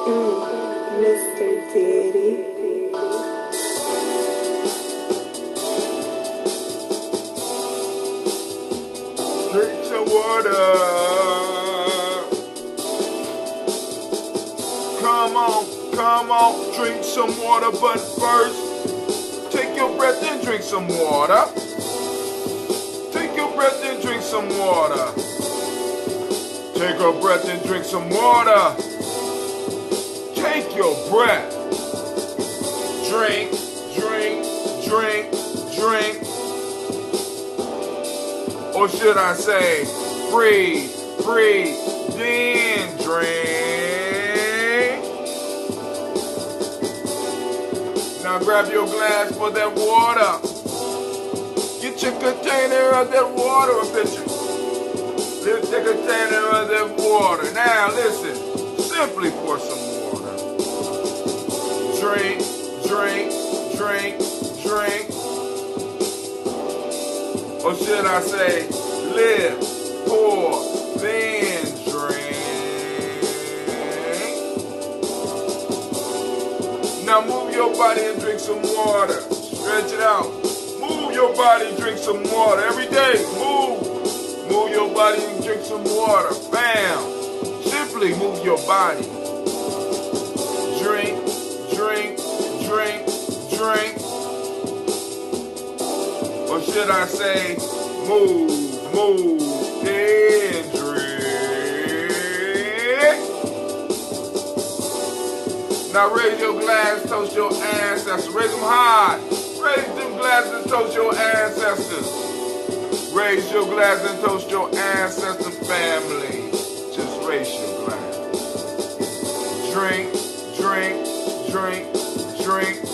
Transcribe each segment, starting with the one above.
Mr. Diddy. Drink some water. Come on, drink some water, but first, take your breath and drink some water. Take your breath and drink some water. Take a breath and drink some water. Take your breath. Drink, drink, drink, drink. Or should I say, breathe, breathe, then drink. Now grab your glass for that water. Get your container of that water, a pitcher. Lift the container of that water. Now listen, simply pour some water. Drink, drink, drink, drink. Or should I say, live, pour, then drink. Now move your body and drink some water. Stretch it out. Move your body, drink some water. Every day, move. Move your body and drink some water. Bam. Simply move your body. Drink, drink, drink, drink. Or should I say, move, move, then drink. Now raise your glass, toast your ancestors. Raise them high. Raise them glasses, toast your ancestors. Raise your glass and toast your ancestor family. Just raise your glass. Drink, drink, drink, drink.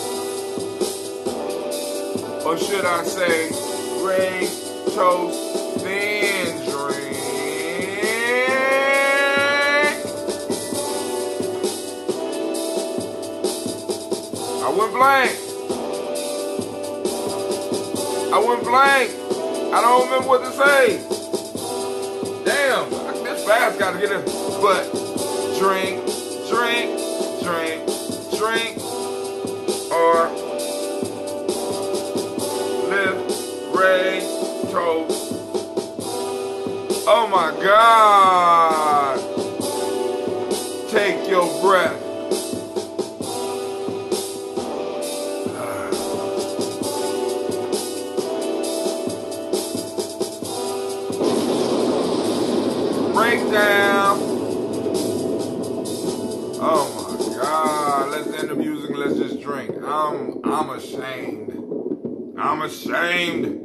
Or should I say, raise, toast, then drink. I went blank. I went blank. I don't remember what to say. Damn, this fast gotta get it. But drink, drink, drink, drink, or lift, raise, toast. Oh my God. Take your breath. Breakdown. Oh my God. Let's end the music and let's just drink. I'm ashamed. I'm ashamed.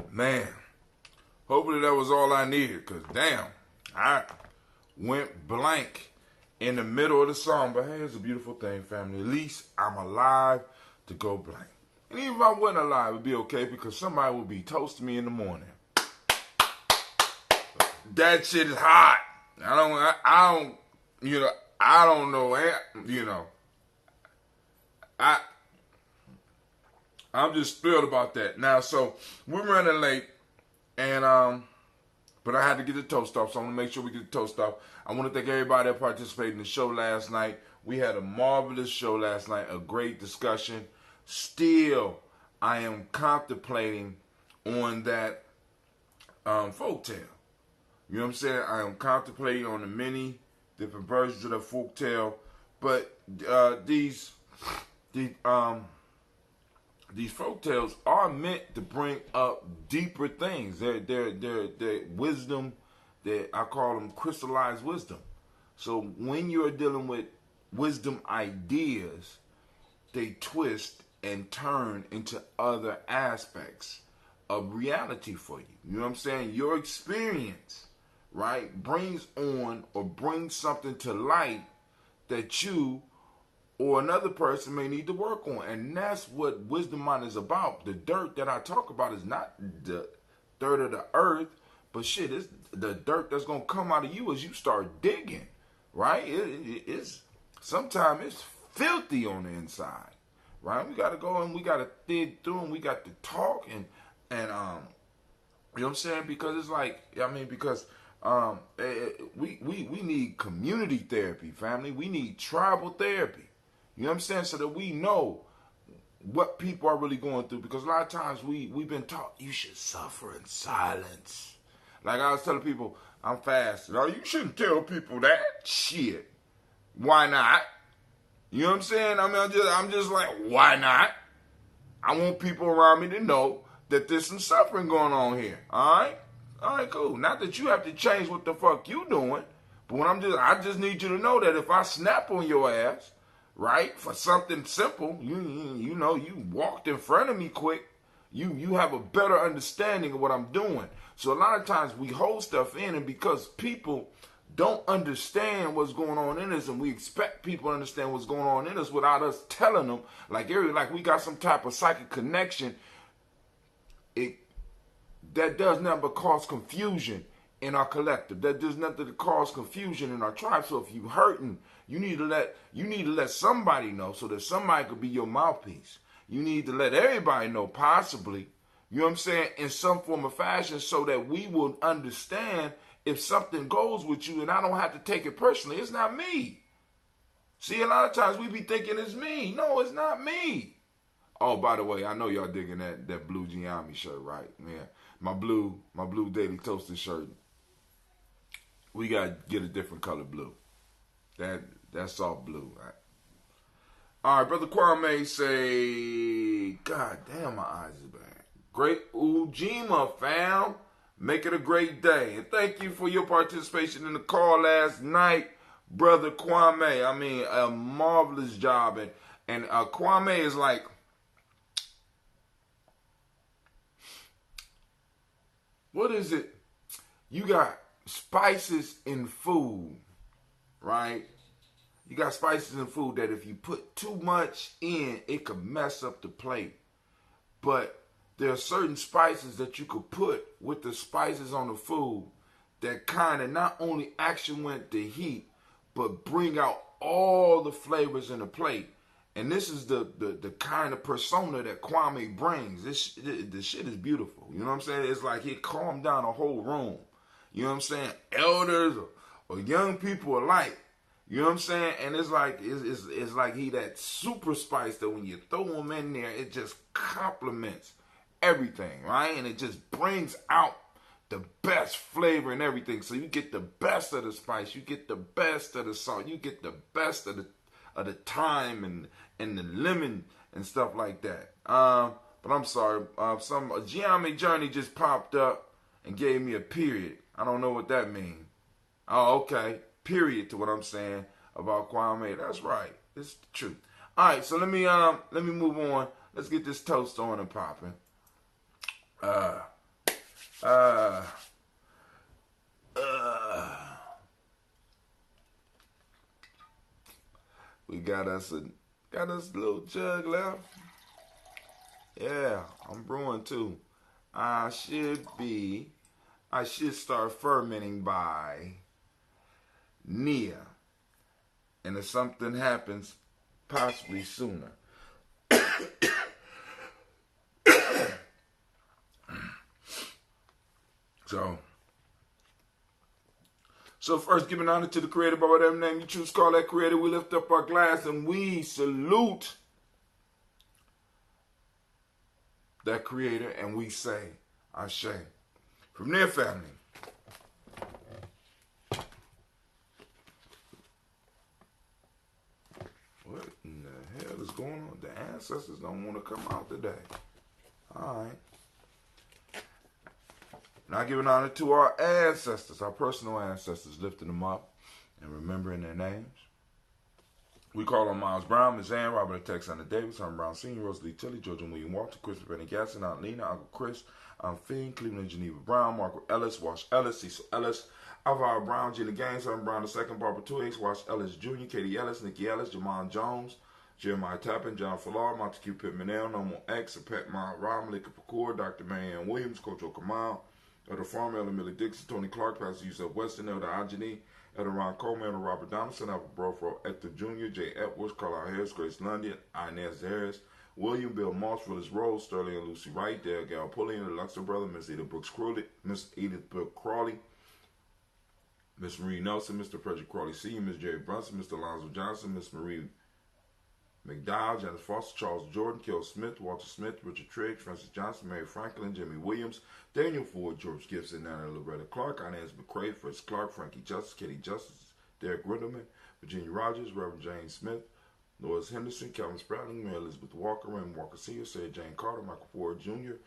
Man, hopefully that was all I needed, because damn, I went blank in the middle of the song. But hey, it's a beautiful thing, family. At least I'm alive to go blank. And even if I wasn't alive, it'd be okay, because somebody would be toasting me in the morning. That shit is hot. I don't know, I'm just thrilled about that. Now, so we're running late, and but I had to get the toast off, so I'm gonna make sure we get the toast off. I want to thank everybody that participated in the show last night. We had a marvelous show last night, a great discussion. Still, I am contemplating on that folktale. You know what I'm saying? I am contemplating on the many different versions of the folktale, but these folktales are meant to bring up deeper things. They're wisdom. I call them crystallized wisdom. So when you're dealing with wisdom ideas, they twist and turn into other aspects of reality for you. You know what I'm saying? Your experience, right, brings on or brings something to light that you or another person may need to work on. And that's what Wisdom Mind is about. The dirt that I talk about is not the dirt of the earth, but shit, it's the dirt that's going to come out of you as you start digging, right? It's sometimes it's filthy on the inside, right? We got to go and we got to dig through and we got to talk and you know what I'm saying? Because it's like, I mean, because we need community therapy, family. We need tribal therapy. You know what I'm saying? So that we know what people are really going through. Because a lot of times we've been taught you should suffer in silence. Like I was telling people, I'm fasting. Oh, you shouldn't tell people that. Shit. Why not? You know what I'm saying? I mean, I'm just like, why not? I want people around me to know that there's some suffering going on here. Alright? Alright, cool. Not that you have to change what the fuck you doing. But when I just need you to know that if I snap on your ass, right, for something simple, you know, you walked in front of me quick, you have a better understanding of what I'm doing. So a lot of times we hold stuff in, and because people don't understand what's going on in us, and we expect people to understand what's going on in us without us telling them, like we got some type of psychic connection, that does nothing but cause confusion in our collective. That does nothing to cause confusion in our tribe. So if you hurting, you need to let somebody know so that somebody could be your mouthpiece. You need to let everybody know, possibly, you know what I'm saying, in some form or fashion, so that we will understand if something goes with you and I don't have to take it personally. It's not me. See, a lot of times we be thinking it's me. No, it's not me. Oh, by the way, I know y'all digging that blue Gye-Nyame shirt, right? Man, my blue Daily Toaster shirt. We gotta get a different color blue. That's soft blue, right? All right, Brother Kwame say, God damn, my eyes is bad. Great Ujima, fam. Make it a great day. And thank you for your participation in the call last night, Brother Kwame. I mean, a marvelous job. And Kwame is like, what is it? You got spices in food, right? You got spices in food that if you put too much in, it could mess up the plate. But there are certain spices that you could put with the spices on the food that kind of not only accentuate the heat, but bring out all the flavors in the plate. And this is the kind of persona that Kwame brings. The shit is beautiful. You know what I'm saying? It's like he calmed down a whole room. You know what I'm saying? Elders or young people alike. You know what I'm saying? And it's like he that super spice that when you throw him in there, it just complements everything, right? And it just brings out the best flavor and everything. So you get the best of the spice, you get the best of the salt, you get the best of the thyme and the lemon and stuff like that. But I'm sorry, some Gye-Nyame journey just popped up and gave me a period. I don't know what that means. Oh, okay. Period to what I'm saying about Kwame. That's right. It's the truth. All right, so let me move on. Let's get this toast on and popping. We got us a little jug left. Yeah, I'm brewing too. I should start fermenting by Nia. And if something happens, possibly sooner. So first, giving honor to the Creator, by whatever name you choose, call that Creator. We lift up our glass and we salute that Creator, and we say, Ashe. From their family. What in the hell is going on? The ancestors don't want to come out today. All right. Now giving honor to our ancestors, our personal ancestors, lifting them up. and remembering their names. We call on Miles Brown, Miss Ann, Robert Alexander Davis, Herman Brown Sr., Rosalie Tilly, Georgia William Walter, Christopher Benny Gasson, Aunt Lena, Uncle Chris, Aunt Fiend, Cleveland Geneva Brown, Margaret Ellis, Wash Ellis, Cecil Ellis, Alvaro Brown, Jenny Gaines, Herman Brown II, Barbara Two-Ace, Wash Ellis Jr., Katie Ellis, Nikki Ellis, Jamon Jones, Jeremiah Tappan, John Falar, Montague Pitt-Manel, Normal X, Pet Mount Ram, Malika Pacour, Dr. Marianne Williams, Coach Okamal, Elder Farmer, Elder Millie Dixon, Tony Clark, Pastor Yusuf Weston, Elder Ajani, Elder Ron Coleman, Elder Robert Donaldson, Elder Brofro, Hector Jr., Jay Edwards, Carlisle Harris, Grace London, Inez Harris, William Bill Moss, Willis Rose, Sterling and Lucy Wright, Dale Gal Pullian, the Luxor Brother, Miss Edith Brooks Crawley, Miss Edith Brooks Crawley, Miss Marie Nelson, Mr. Frederick Crawley Sr., Miss Jerry Brunson, Mr. Alonzo Johnson, Miss Marie McDowell, Janice Foster, Charles Jordan, Kel Smith, Walter Smith, Richard Trigg, Francis Johnson, Mary Franklin, Jimmy Williams, Daniel Ford, George Gibson, Nana Loretta Clark, Inez McCrae, Fritz Clark, Frankie Justice, Katie Justice, Derek Rindelman, Virginia Rogers, Reverend James Smith, Lois Henderson, Calvin Sprouting, Mary Elizabeth Walker, Raymond Walker Sr., Sarah Jane Carter, Michael Ford Jr.,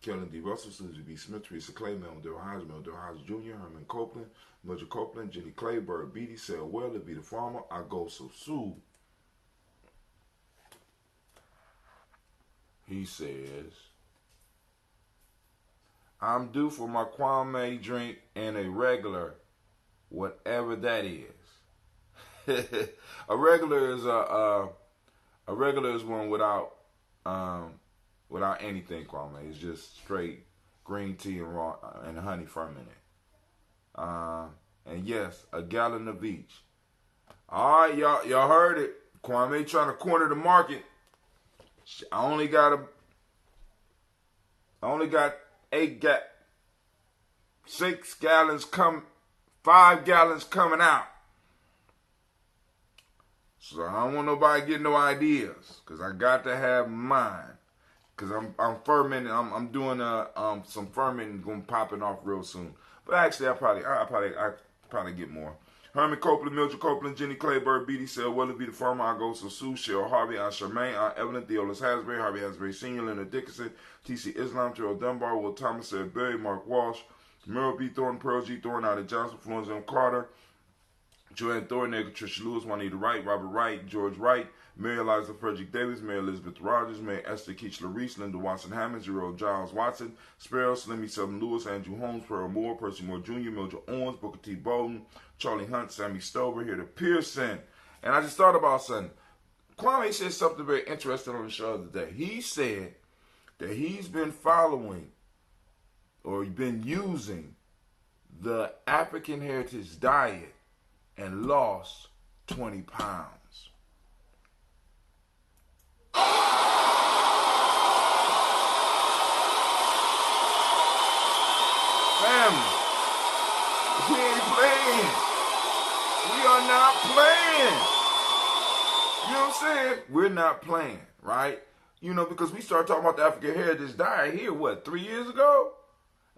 Kellen D. Russell, Susie B. Smith, Teresa Clay, Melvin Dale Hodge Jr., Herman Copeland, Mildred Copeland, Jenny Clay, Bird Beatty, Sarah Weller, Vita Farmer, Agoso Sue. He says, I'm due for my Kwame drink and a regular, whatever that is. A regular is one without anything, Kwame. It's just straight green tea and raw and honey fermented. And yes, a gallon of each. All right, y'all heard it. Kwame trying to corner the market. I only got 5 gallons coming out. So I don't want nobody getting no ideas, cause I got to have mine. Cause I'm fermenting. I'm doing some fermenting going popping off real soon. But actually, I probably get more. Herman Copeland, Mildred Copeland, Jenny Clayburg, Beatty, Sale, Willoughby, the Farmer, I go so Sue, Cheryl Harvey, Aunt Charmaine, Aunt Evelyn, Theolis Hasbury, Harvey Hasbury Sr., Leonard Dickinson, T.C. Islam, Gerald Dunbar, Will Thomas, Sarah Berry, Mark Walsh, Merrill B. Thornton, Pearl G. Thornton, Ida Johnson, Florence M. Carter, Joanne Thornton, Tricia Lewis, Juanita Wright, Robert Wright, George Wright, Mary Eliza Frederick Davis, Mary Elizabeth Rogers, Mary Esther Keachler Reese, Linda Watson Hammond, Zero Giles Watson, Sparrow, Slimmy Southern Lewis, Andrew Holmes, Pearl Moore, Percy Moore Jr., Mildred Owens, Booker T. Bowden, Charlie Hunt, Sammy Stover, here to Pearson. And I just thought about something. Kwame said something very interesting on the show the other day. He said that he's been following or been using the African Heritage Diet and lost 20 pounds. Family, we ain't playing. We are not playing. You know what I'm saying? We're not playing, right? You know, because we started talking about the African Heritage Diet here, 3 years ago?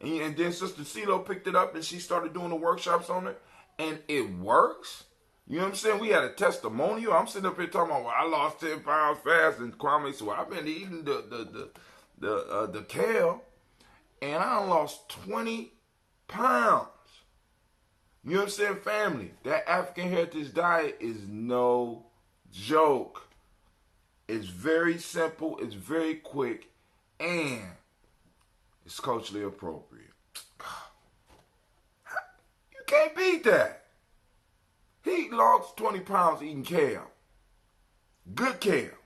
And then Sister CeeLo picked it up and she started doing the workshops on it. And it works. You know what I'm saying? We had a testimonial. I'm sitting up here talking about, I lost 10 pounds fast. And Kwame said, I've been eating the kale. And I lost 20 pounds. You know what I'm saying, family? That African Heritage Diet is no joke. It's very simple. It's very quick. And it's culturally appropriate. You can't beat that. He lost 20 pounds eating kale. Good kale.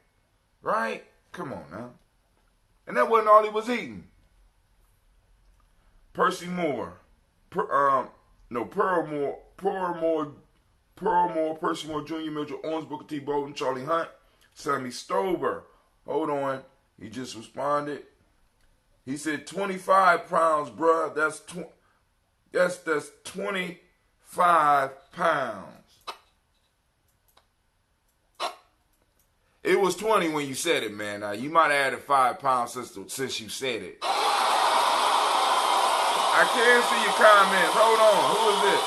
Right? Come on now. And that wasn't all he was eating. Percy Moore. Pearl Moore, Percy Moore Jr., Mildred Owens, Booker T. Bowden, Charlie Hunt, Sammy Stover. Hold on. He just responded. He said 25 pounds, bruh. That's 25 pounds. It was 20 when you said it, man. Now, you might have added 5 pounds since you said it. I can't see your comments. Hold on. Who is this?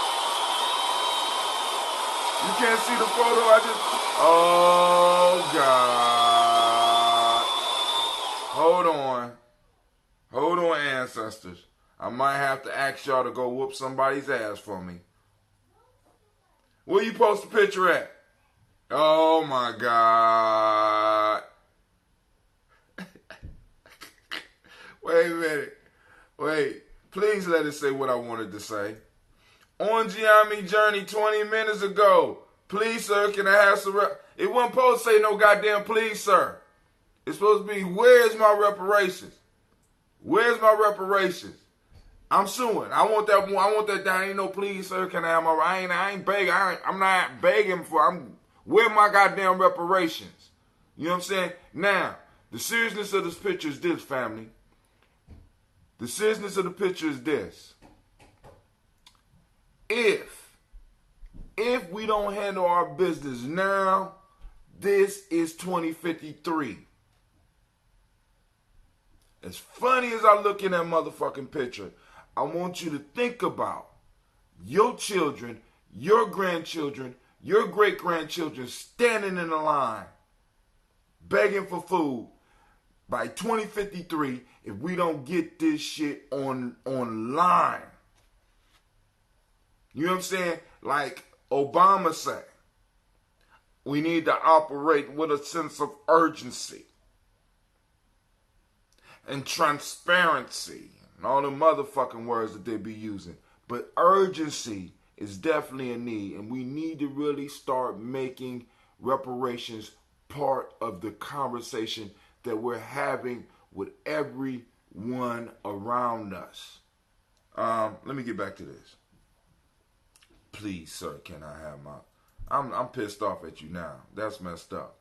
You can't see the photo I just... Oh, God. Hold on. Hold on, ancestors. I might have to ask y'all to go whoop somebody's ass for me. Where you post the picture at? Oh my God. Wait a minute. Wait. Please let it say what I wanted to say. On Gye-Nyame journey 20 minutes ago. Please, sir, can I have some It wasn't supposed to say no goddamn please, sir. It's supposed to be, where's my reparations? Where's my reparations? I'm suing. I want that down. Ain't no please, sir, can I have my I ain't begging. I'm not begging for where my goddamn reparations? You know what I'm saying? Now, the seriousness of this picture is this, family. The seriousness of the picture is this. If we don't handle our business now, this is 2053. As funny as I look in that motherfucking picture, I want you to think about your children, your grandchildren, your great-grandchildren standing in a line, begging for food. By 2053, if we don't get this shit online. You know what I'm saying? Like Obama said, we need to operate with a sense of urgency and transparency and all the motherfucking words that they be using. But urgency is definitely a need, and we need to really start making reparations part of the conversation that we're having with everyone around us. Let me get back to this. Please, sir, can I have my... I'm pissed off at you now. That's messed up.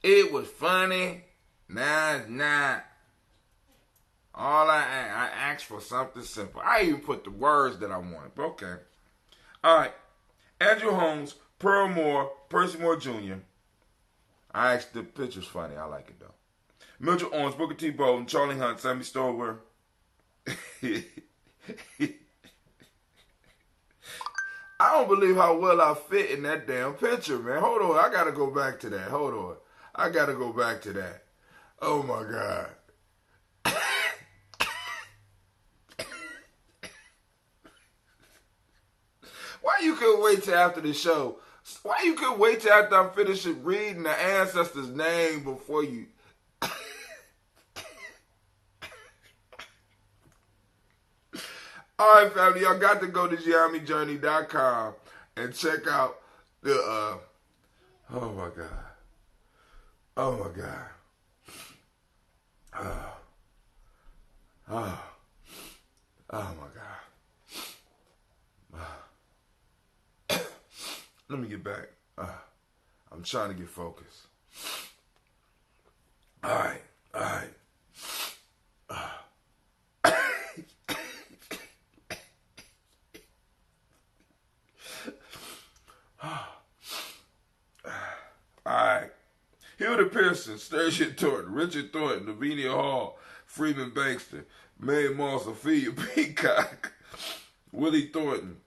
It was funny. Nah, it's not. All I asked for something simple. I even put the words that I wanted. But okay. All right. Andrew Holmes, Pearl Moore, Percy Moore Jr. I asked the picture's funny. I like it though. Mildred Owens, Booker T. Bolden, Charlie Hunt, Sammy Stover. I don't believe how well I fit in that damn picture, man. Hold on. I got to go back to that. Hold on. I got to go back to that. Oh, my God. Why you couldn't wait till after the show? Why you couldn't wait till after I'm finished reading the ancestor's name before you... All right, family, y'all got to go to GyeNyameJourney.com and check out the, oh my God. Oh my God. Oh my God. Let me get back. I'm trying to get focused. All right. Alright. Hilda Pearson, Sturgeon Thornton, Richard Thornton, Lavinia Hall, Freeman Bankston, Mae Moss, Ophelia Peacock, Willie Thornton,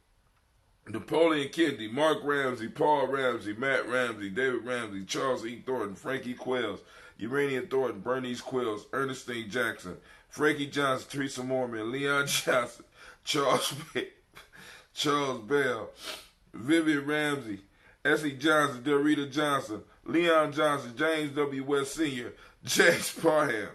Napoleon Kennedy, Mark Ramsey, Paul Ramsey, Matt Ramsey, David Ramsey, Charles E. Thornton, Frankie Quells, Urania Thornton, Bernice Quells, Ernestine Jackson, Frankie Johnson, Teresa Mormon, Leon Johnson, Charles Bell, Vivian Ramsey, Essie Johnson, Dorita Johnson, Leon Johnson, James W. West Sr., James Parham,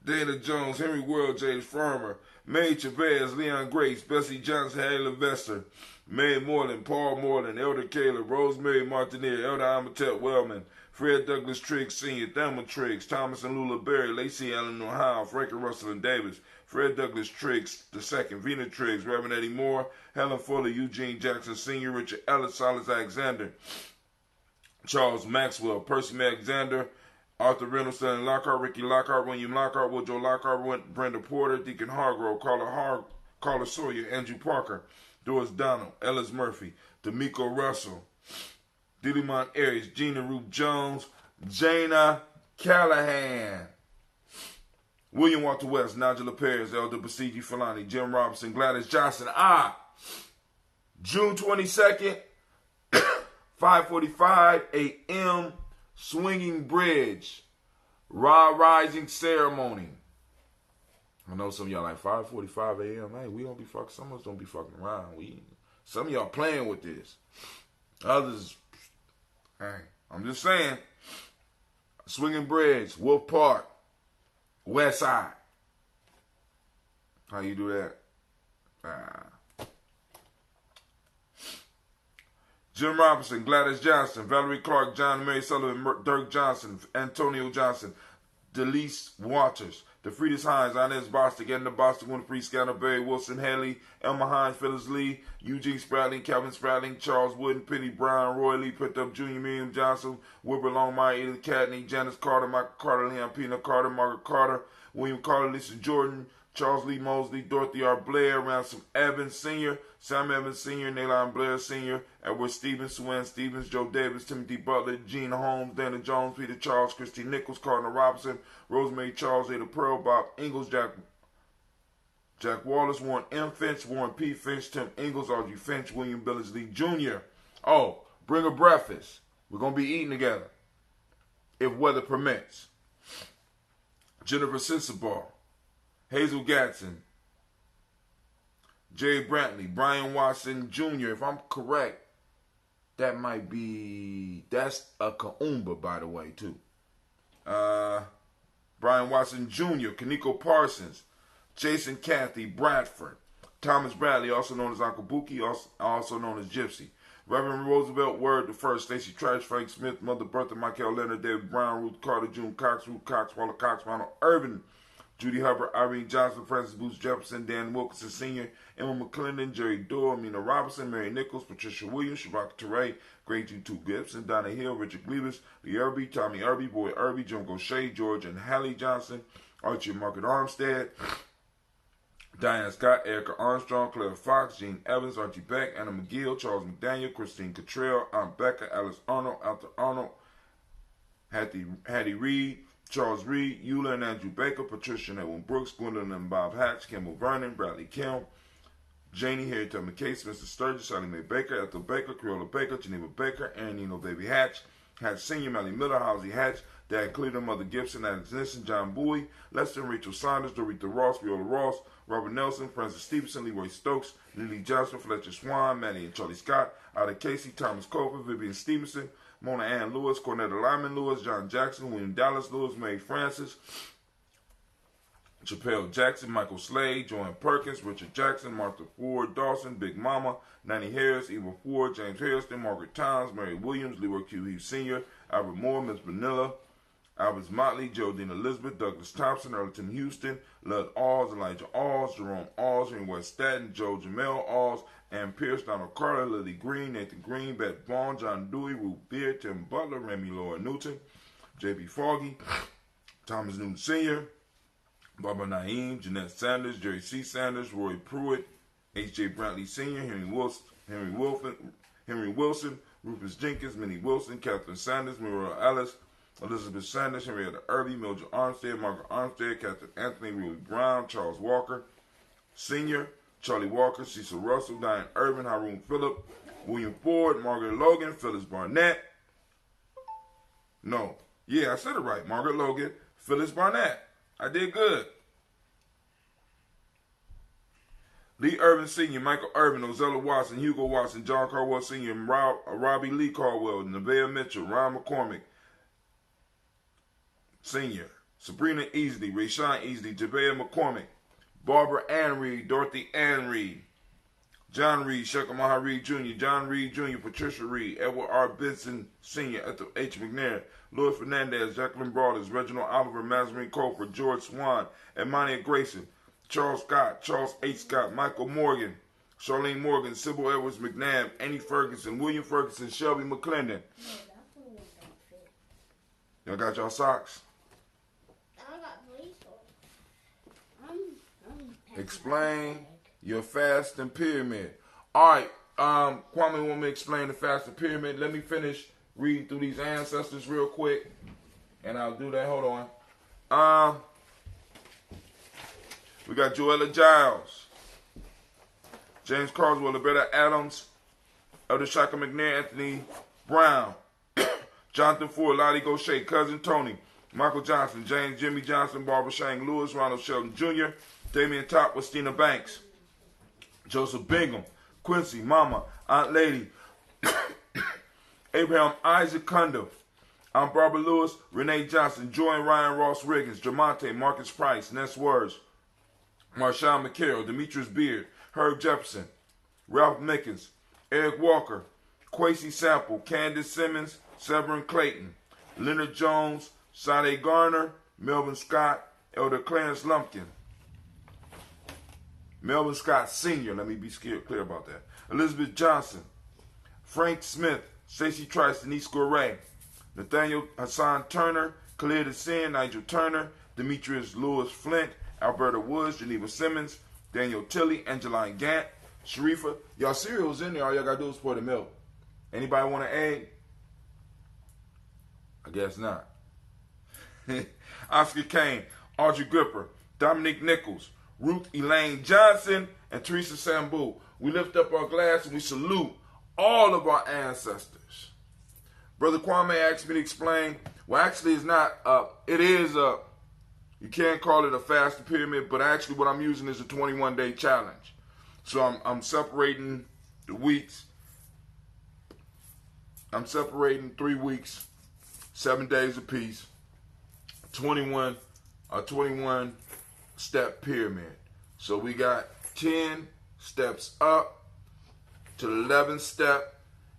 Dana Jones, Henry World, James Farmer, Mae Chavez, Leon Grace, Bessie Johnson, Hattie Levester, Mae Moreland, Paul Moreland, Elder Caleb, Rosemary Martineer, Elder Amatette Wellman, Fred Douglas Triggs Sr., Thelma Triggs, Thomas and Lula Berry, Lacey Eleanor Howe, Frankie Russell and Davis, Fred Douglas Triggs II, Vina Triggs, Reverend Eddie Moore, Helen Fuller, Eugene Jackson Sr., Richard Ellis, Silas Alexander, Charles Maxwell, Percy Alexander, Arthur Reynolds, Stanley Lockhart, Ricky Lockhart, William Lockhart, Woodrow Lockhart, Brenda Porter, Deacon Hargrove, Carla Sawyer, Andrew Parker, Doris Donald, Ellis Murphy, D'Amico Russell, Dillimont Aries, Gina Ruth Jones, Jana Callahan, William Walter West, Nigel Perez, Elder Basiji Falani, Jim Robinson, Gladys Johnson. June 22nd, 5:45 a.m., Swinging Bridge, Ra Rising Ceremony. I know some of y'all like 5:45 a.m. Hey, we don't be fucking. Some of us don't be fucking around. Some of y'all playing with this. Others, hey, I'm just saying. Swinging Bridge, Wolf Park, West Side. How you do that? Jim Robinson, Gladys Johnson, Valerie Clark, John Mary Sullivan, Dirk Johnson, Antonio Johnson, Delise Waters, DeFriedis Hines, Inez Bostic, Edna Bostic, Winfrey Scanner, Barry Wilson, Haley, Elma Hines, Phyllis Lee, Eugene Spratling, Calvin Spratling, Charles Wooden, Penny Brown, Roy Lee, picked up Jr., Miriam Johnson, Wilbur Longmire, Edith Cadney, Janice Carter, Michael Carter, Leon Pina Carter, Margaret Carter, William Carter, Lisa Jordan, Charles Lee Mosley, Dorothy R. Blair, Ransom Evans Sr., Sam Evans Sr., Naylon Blair Sr., Edward Stevens, Sue Stevens, Joe Davis, Timothy Butler, Gene Holmes, Dana Jones, Peter Charles, Christy Nichols, Cardinal Robinson, Rosemary Charles, Ada Pearl, Bob Ingalls, Jack Wallace, Warren M. Finch, Warren P. Finch, Tim Ingalls, Audrey Finch, William Billingsley Jr. Oh, bring a breakfast. We're going to be eating together, if weather permits. Jennifer Sensabaugh, Hazel Gatson, Jay Brantley, Brian Watson Jr. If I'm correct, that's a Kaumba, by the way, too. Brian Watson Jr., Kaneko Parsons, Jason Cathy Bradford, Thomas Bradley, also known as Uncle Buki, also known as Gypsy. Reverend Roosevelt Word I, Stacey Trash, Frank Smith, Mother Bertha, Michael Leonard, David Brown, Ruth Carter, June Cox, Ruth Cox, Waller Cox, Ronald Irvin, Judy Hubbard, Irene Johnson, Francis Booth Jefferson, Dan Wilkinson Sr., Emma McClendon, Jerry Doyle, Amina Robinson, Mary Nichols, Patricia Williams, Shabaka Teray, Greg G2 Gibson, Donna Hill, Richard Glebus, Lee Irby, Tommy Irby, Boy Irby, Jim Gaucher, George and Hallie Johnson, Archie and Margaret Armstead, Diane Scott, Erica Armstrong, Claire Fox, Gene Evans, Archie Beck, Anna McGill, Charles McDaniel, Christine Cottrell, Aunt Becca, Alice Arnold, Alta Arnold, Hattie Reed, Charles Reed, Eula and Andrew Baker, Patricia and Edwin Brooks, Gwendolyn and Bob Hatch, Kimball Vernon, Bradley Kim, Janie, Harriet McCase, Mr. Sturgis, Sally Mae Baker, Ethel Baker, Creola Baker, Geneva Baker, Aaron Nino Baby Hatch, Hatch Sr., Melly Miller, Housie Hatch, Dad Cleveland, Mother Gibson, Alex Nissen, John Bowie, Lester and Rachel Saunders, Dorita Ross, Viola Ross, Robert Nelson, Francis Stevenson, Leroy Stokes, Lily Johnson, Fletcher Swan, Maddie and Charlie Scott, Ada Casey, Thomas Cofer, Vivian Stevenson, Mona Ann Lewis, Cornetta Lyman Lewis, John Jackson, William Dallas Lewis, Mary Francis, Chappelle Jackson, Michael Slade, Joanne Perkins, Richard Jackson, Martha Ford, Dawson, Big Mama, Nanny Harris, Eva Ford, James Harrison, Margaret Towns, Mary Williams, Leroy Q. Heath Sr., Albert Moore, Miss Vanilla, Albert Motley, Geraldine Elizabeth, Douglas Thompson, Earlton Houston, Lud Alls, Elijah Alls, Jerome Alls, West Staten, Joe Jamel Alls, Ann Pierce, Donald Carter, Lily Green, Nathan Green, Beth Vaughn, John Dewey, Ruth Beer, Tim Butler, Remy Laura Newton, J.B. Foggy, Thomas Newton Sr., Barbara Naeem, Jeanette Sanders, Jerry C. Sanders, Roy Pruitt, H.J. Brantley Sr., Henry Wilson, Rufus Jenkins, Minnie Wilson, Catherine Sanders, Muriel Ellis, Elizabeth Sanders, Henrietta Irby, Mildred Armstead, Margaret Armstead, Catherine Anthony, Ruby Brown, Charles Walker Sr., Charlie Walker, Cecil Russell, Diane Irvin, Haroon Phillip, William Ford, Margaret Logan, Phyllis Barnett. No. Yeah, I said it right. Margaret Logan, Phyllis Barnett. I did good. Lee Irvin Sr., Michael Irvin, Ozella Watson, Hugo Watson, John Caldwell Sr., Robbie Lee Caldwell, Nevaeh Mitchell, Ron McCormick Sr., Sabrina Easley, Rayshawn Easley, Jabea McCormick, Barbara Ann Reed, Dorothy Ann Reed, John Reed, Shekamaha Reed Jr., John Reed Jr., Patricia Reed, Edward R. Benson Sr., Ethel H. McNair, Louis Fernandez, Jacqueline Broaders, Reginald Oliver, Mazarine Colford, George Swan, Emania Grayson, Charles Scott, Charles H. Scott, Michael Morgan, Charlene Morgan, Sybil Edwards McNabb, Annie Ferguson, William Ferguson, Shelby McClendon. Y'all got y'all socks? I got police on. Explain your fasting pyramid. All right, Kwame want me to explain the fasting pyramid. Let me finish reading through these ancestors real quick, and I'll do that. Hold on. We got Joella Giles, James Carswell, Roberta Adams, Elder Shaka McNair, Anthony Brown, Jonathan Ford, Lottie Gaucher, Cousin Tony, Michael Johnson, James Jimmy Johnson, Barbara Shang Lewis, Ronald Sheldon Jr., Damian Top with Stina Banks, Joseph Bingham, Quincy, Mama, Aunt Lady, Abraham Isaac Cunda, Aunt Barbara Lewis, Renee Johnson, Joy and Ryan Ross Riggins, Jamonte, Marcus Price, Ness Words, Marshawn McCarroll, Demetrius Beard, Herb Jefferson, Ralph Mickens, Eric Walker, Quasi Sample, Candace Simmons, Severin Clayton, Leonard Jones, Sade Garner, Melvin Scott, Elder Clarence Lumpkin, Melvin Scott Sr., let me be clear about that, Elizabeth Johnson, Frank Smith, Stacey Trice, Denise Goray, Nathaniel Hassan Turner, Khalid Hassan, Nigel Turner, Demetrius Lewis Flint, Alberta Woods, Geneva Simmons, Daniel Tilley, Angeline Gant, Sharifa. Y'all cereal's in there. All y'all got to do is pour the milk. Anybody want an egg? I guess not. Oscar Kane, Audrey Gripper, Dominique Nichols, Ruth Elaine Johnson, and Teresa Sambu. We lift up our glass and we salute all of our ancestors. Brother Kwame asked me to explain. Well, actually, it's not. It is a. You can't call it a fasting pyramid, but actually, what I'm using is a 21-day challenge. So I'm separating the weeks. I'm separating 3 weeks, 7 days apiece. 21 step pyramid. So we got 10 steps up to the 11th step,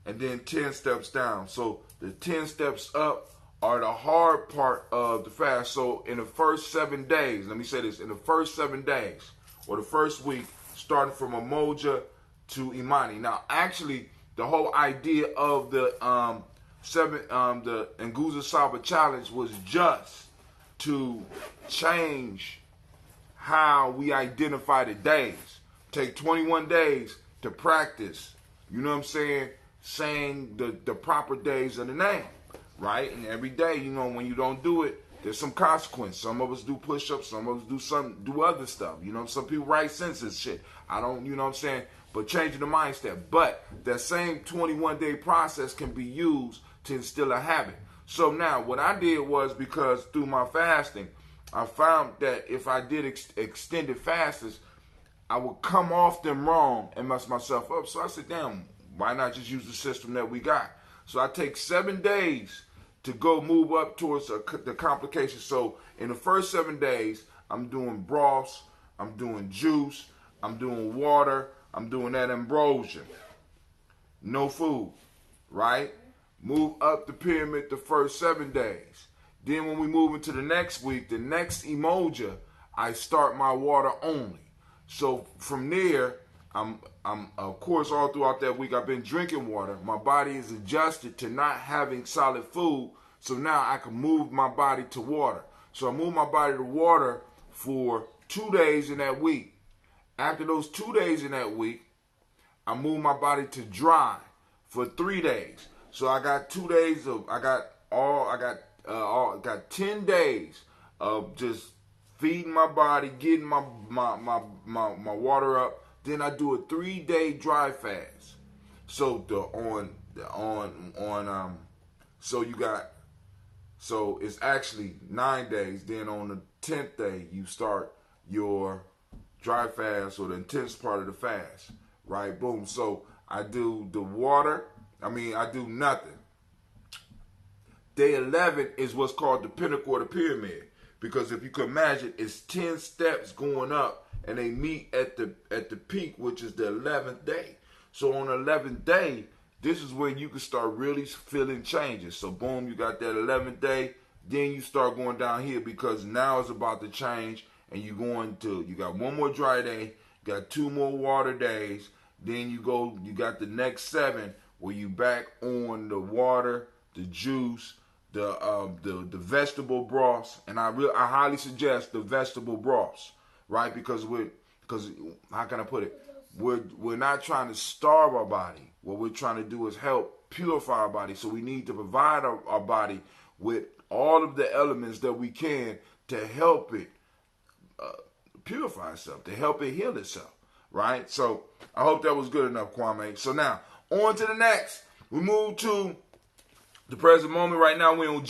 and then 10 steps down. So the 10 steps up are the hard part of the fast. So in the first 7 days, let me say this, in the first 7 days, or the first week, starting from Umoja to Imani. Now, actually, the whole idea of the the Nguza Saba challenge was just to change how we identify the days. Take 21 days to practice, you know what I'm saying the proper days of the name, right? And every day, you know, when you don't do it, there's some consequence. Some of us do push-ups, some of us do other stuff. You know, some people write sentences, shit. I don't, you know what I'm saying? But changing the mindset. But that same 21-day process can be used to instill a habit. So now, what I did was, because through my fasting, I found that if I did extended fasts, I would come off them wrong and mess myself up. So I said, damn, why not just use the system that we got? So I take 7 days to go move up towards the complications. So in the first 7 days, I'm doing broths, I'm doing juice, I'm doing water, I'm doing that ambrosia. No food, right? Move up the pyramid the first 7 days. Then when we move into the next week, the next Umoja, I start my water only. So from there, I'm of course all throughout that week I've been drinking water. My body is adjusted to not having solid food, so now I can move my body to water. So I move my body to water for 2 days in that week. After those 2 days in that week, I move my body to dry for 3 days. So I got 2 days of I got 10 days of just feeding my body, getting my water up. Then I do a 3-day dry fast. So so it's actually 9 days. Then on the 10th day you start your dry fast, or the intense part of the fast. Right? Boom. So I do the water. I do nothing. Day 11 is what's called the pinnacle of the pyramid. Because if you can imagine, it's 10 steps going up, and they meet at the peak, which is the 11th day. So on the 11th day, this is where you can start really feeling changes. So boom, you got that 11th day. Then you start going down here, because now it's about to change, and you got one more dry day, you got 2 more water days. Then you got the next 7 where you back on the water, the juice, the vegetable broths, and I highly suggest the vegetable broths, right? Because how can I put it? We're not trying to starve our body. What we're trying to do is help purify our body. So we need to provide our body with all of the elements that we can to help it purify itself, to help it heal itself, right? So I hope that was good enough, Kwame. So now on to the next. We move to the present moment. Right now we're on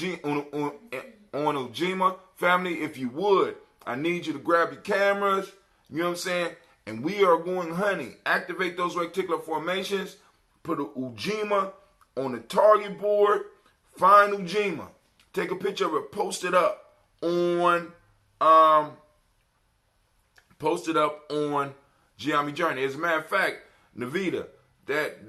Ujima. Family, if you would, I need you to grab your cameras, You know what I'm saying? And we are going, honey, activate those reticular formations, put a Ujima on the target board, find Ujima, take a picture of it, post it up on Gye-Nyame Journey. As a matter of fact, Navita, that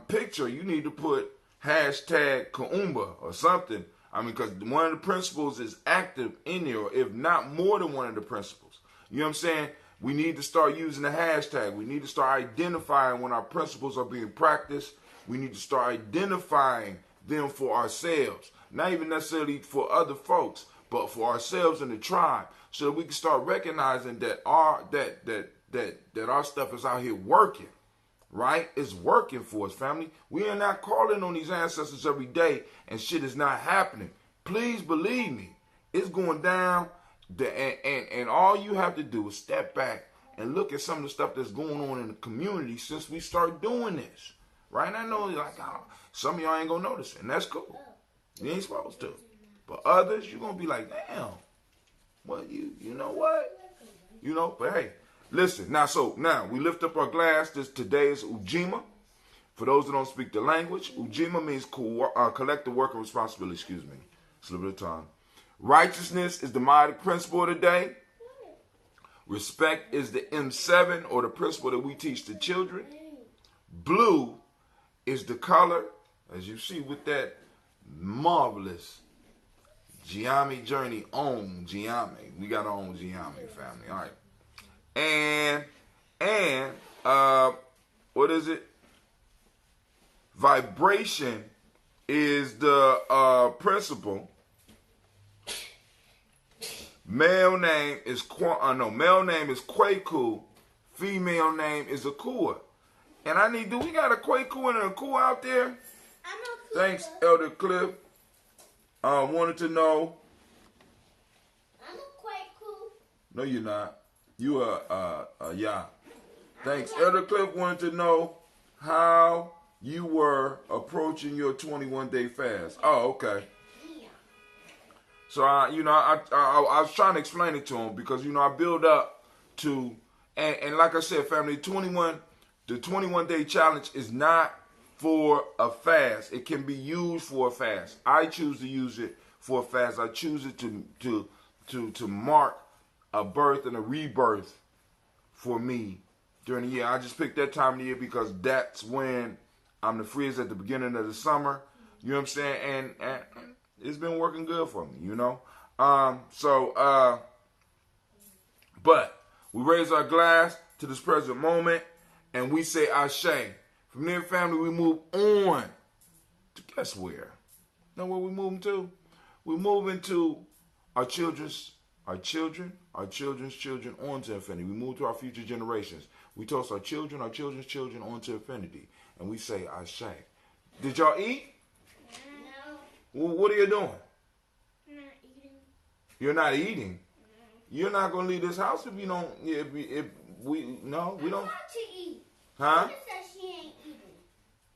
picture, you need to put hashtag Kaumba or something. I mean, because one of the principles is active in there, if not more than one of the principles. You know what I'm saying? We need to start using the hashtag. We need to start identifying when our principles are being practiced. We need to start identifying them for ourselves. Not even necessarily for other folks, but for ourselves in the tribe. So that we can start recognizing that our stuff is out here working. Right? It's working for us, family. We are not calling on these ancestors every day and shit is not happening. Please believe me. It's going down. And all you have to do is step back and look at some of the stuff that's going on in the community since we start doing this. Right? And I know like some of y'all ain't going to notice it. And that's cool. You ain't supposed to. But others, you're going to be like, damn. Well, you know what? You know, but hey. Listen, now we lift up our glass. Today is Ujima. For those that don't speak the language, Ujima means collective work and responsibility. Excuse me. It's a little bit of time. Righteousness is the mighty principle of the day. Respect is the M7 or the principle that we teach the children. Blue is the color, as you see with that marvelous Gye-Nyame journey on Gye-Nyame. We got our own Gye-Nyame family. All right. And what is it? Vibration is the principle. Male name is Kwaku. Female name is Akua. And we got a Kwaku and a Akua out there? Thanks, Elder Cliff. Wanted to know. I'm a Kwaku. No, you're not. You are, yeah. Thanks. Elder Cliff wanted to know how you were approaching your 21-day fast. Oh, okay. So, I was trying to explain it to him because, I build up to, and like I said, family, the 21-day challenge is not for a fast. It can be used for a fast. I choose to use it for a fast. I choose it to mark a birth and a rebirth for me during the year. I just picked that time of the year because that's when I'm the freest at the beginning of the summer. You know what I'm saying? And it's been working good for me, but we raise our glass to this present moment and we say Ashe. From there, family, we move on to guess where? Know where we moving to? We moving to our children's children on to infinity. We move to our future generations. We toast our children's children on to infinity. And we say, Ashe. Did y'all eat? No. Well, what are you doing? I'm not eating. You're not eating? No. You're not going to leave this house if you don't, we don't. I want to eat. Huh? She said she ain't eating.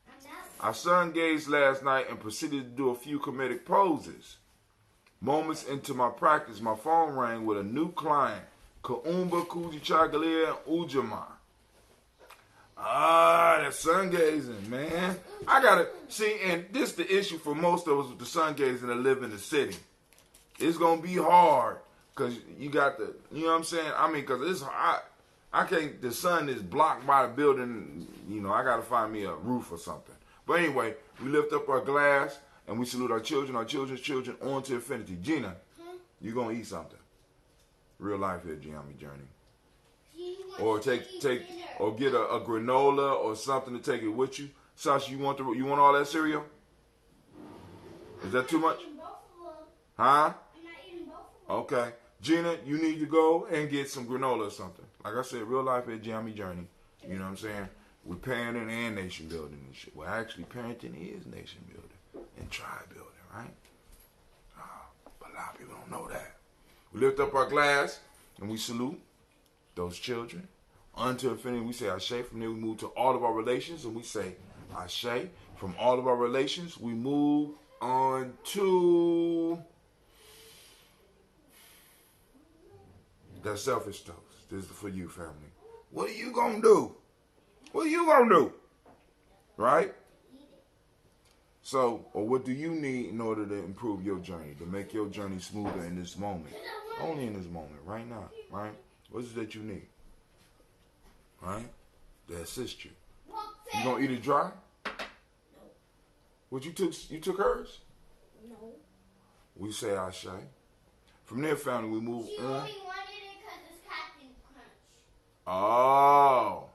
I'm not. Our son gazed last night and proceeded to do a few comedic poses. Moments into my practice, my phone rang with a new client, Kaumba Kuji Chagalia Ujima. That sun gazing, man. I gotta see, and this is the issue for most of us with the sun gazing that live in the city. It's gonna be hard because you got the, you know what I'm saying? I mean, because it's hot. I can't, the sun is blocked by the building, I gotta find me a roof or something. But anyway, we lift up our glass. And we salute our children's children on to infinity. Gina, you going to eat something. Real life here, Gye-Nyame Journey. Or get a granola or something to take it with you. Sasha, you want all that cereal? Is that too much? Huh? I'm not eating both of them. Okay. Gina, you need to go and get some granola or something. Like I said, real life here, Gye-Nyame Journey. You know what I'm saying? We're parenting and nation building and shit. Well, actually, parenting is nation building. And tribe building, right? But a lot of people don't know that. We lift up our glass and we salute those children unto infinity. We say Ashe. From there we move to all of our relations and we say Ashe. From all of our relations we move on to That's selfish toast. This is for you, family. What are you going to do? What are you going to do? Right? So, or what do you need in order to improve your journey, to make your journey smoother in this moment? Only in this moment, right now, right? What is it that you need? Right? To assist you. You gonna eat it dry? No. What you took hers? No. We say Ashe. From there, family, we move She on. only wanted it because it's Captain Crunch. Oh.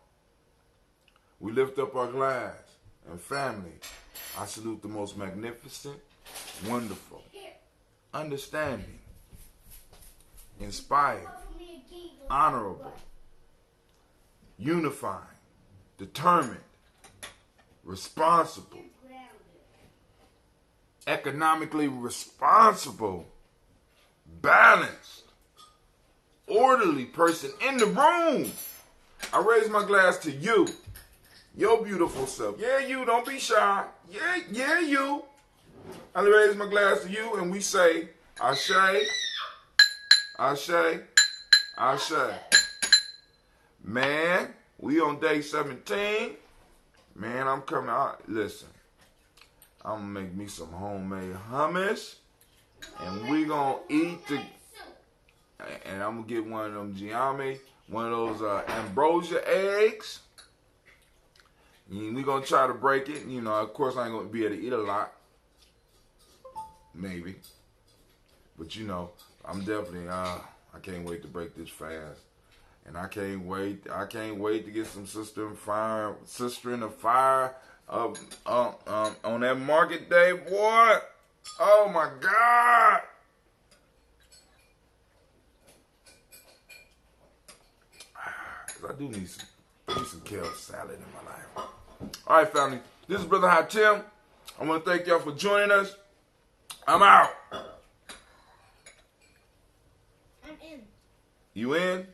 We lift up our glass. And family, I salute the most magnificent, wonderful, understanding, inspired, honorable, unifying, determined, responsible, economically responsible, balanced, orderly person in the room. I raise my glass to you. Your beautiful self. Yeah, you. Don't be shy. Yeah, you. I raise my glass to you and we say, Ashe, Ashe, Ashe. Man, we on day 17. Man, I'm coming out. Listen, I'm going to make me some homemade hummus. And we going to eat the... And I'm going to get one of them Gye-Nyame, one of those ambrosia eggs. We're going to try to break it. You know, of course, I ain't going to be able to eat a lot. Maybe. But, you know, I'm definitely, I can't wait to break this fast. And I can't wait to get some sister in the fire on that market day, boy. Oh, my God. Because I do need some kale salad in my life. All right, family. This is Brother Hatim. I want to thank y'all for joining us. I'm out. I'm in. You in?